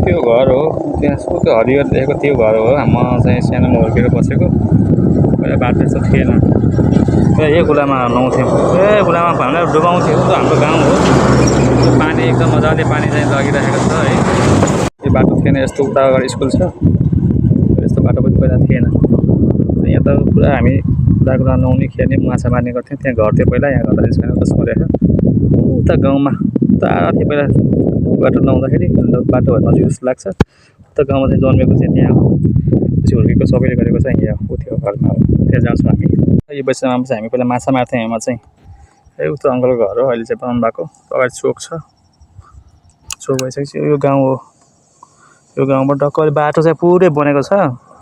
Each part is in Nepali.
त्यो घर हो त्यहाँ त्यो हरियो देखेको त्यो घर हो म चाहिँ सानोमा हुर्केर बसेको पहिला बाटो यस्तो थिएन यही गुलामा नुहाउँथ्यौँ गुलामा भनेर डुबाउँथ्यो हाम्रो गाउँ हो त्यो पानी एकदम मजाले पानी चाहिँ लगिरहेको छ है यो बाटो थिएन यस्तो उता अगाडि स्कुल छ यस्तो बाटो पनि पहिला थिएन यहाँ त पुरा हामी कुराकुरा नुहाउने खेल्ने माछा मार्ने गर्थ्यौँ त्यहाँ घर थियो पहिला यहाँ घर चाहिँ छैन उता सरेर उता गाउँमा टाढा थियो पहिला बाटो नुहाउँदाखेरि बाटो नजिक जस्तो लाग्छ उता गाउँमा चाहिँ जन्मेको चाहिँ त्यहाँ हो पछि हुर्केको सबैले गरेको चाहिँ यहाँ ऊ त्यो घरमा हो त्यहाँ जान्छौँ हामी यो बैसामा चाहिँ हामी पहिला माछा मार्थ्यौँ यहाँमा चाहिँ उता अङ्कलको घर हो अहिले चाहिँ बनाउनु भएको अगाडि चोक छ चोक भइसकेपछि यो गाउँ हो यो गाउँबाट टक्क बाटो चाहिँ पुरै बनेको छ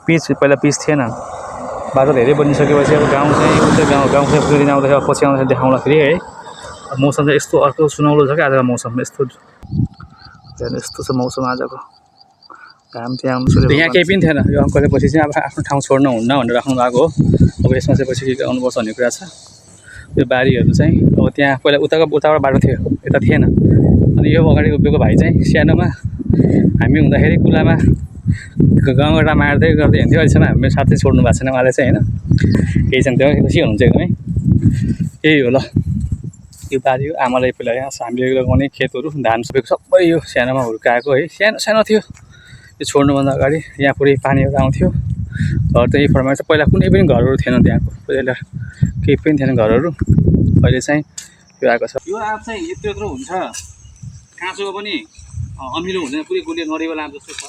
पिच पहिला पिच थिएन बाटो धेरै बनिसकेपछि अब गाउँ चाहिँ उतै गाउँ चाहिँ पुरै दिन आउँदाखेरि पछि आउँदाखेरि देखाउँदाखेरि है मौसम चाहिँ यस्तो अर्को सुनौलो छ क्या आजको मौसम यस्तो यस्तो छ मौसम आजको घाम चाहिँ आउनु सुरु यहाँ केही पनि थिएन यो अङ्कलले पछि चाहिँ अब आफ्नो ठाउँ छोड्नु हुन्न भनेर राख्नु भएको हो अब यसमा चाहिँ पछि आउनुपर्छ भन्ने कुरा छ यो बारीहरू चाहिँ अब त्यहाँ पहिला उताबाट बाटो थियो यता थिएन अनि यो अगाडि उभिएको भाइ चाहिँ सानोमा हामी हुँदाखेरि कुलामा गाउँबाट मार्दै गर्दै हिँड्थ्यो अहिलेसम्म हामी साथै छोड्नु भएको छैन उहाँले चाहिँ होइन केही छैन त्यो खुसी हुनुहुन्छ एकदमै यही हो ल यो बारी हो आमालाई पहिला यहाँ हामीले लगाउने खेतहरू धान सबै यो सानोमा हुर्काएको है सानो सानो थियो यो छोड्नुभन्दा अगाडि यहाँ पुरै पानीहरू आउँथ्यो घर त यही फर्मा चाहिँ पहिला कुनै पनि घरहरू थिएन त्यहाँको पहिला केही पनि थिएन घरहरू अहिले चाहिँ यो आएको छ यो आँप चाहिँ यत्रो यत्रो हुन्छ काँचोको पनि अमिलो हुँदैन पुरै गोली नरिवल आँप जस्तो छ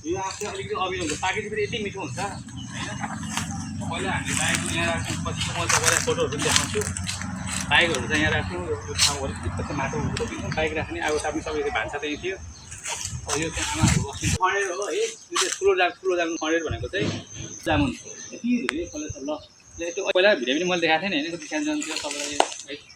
यो आँप चाहिँ अलिकति अमिलो हुन्छ पाकेपछि फेरि यति मिठो हुन्छ होइन पहिला हामीले बाइकहरू यहाँ राख्छौँ पछि म तपाईँलाई फोटोहरू देखाउँछु बाइकहरू चाहिँ यहाँ राख्थ्यौँ यो ठाउँहरू माटो रोपिन्छौँ बाइक राख्ने अब आफ्नो सबै भान्सा त्यही थियो यो चाहिँ आमाहरू अस्ति खँडेर हो है यो चाहिँ ठुलो जाग्नु खँडेर भनेको चाहिँ जामुन यति धेरै फलेको छ ल त्यो पहिला भिडियो पनि मैले देखाएको थिएँ नि होइन कति सानो थियो तपाईँलाई है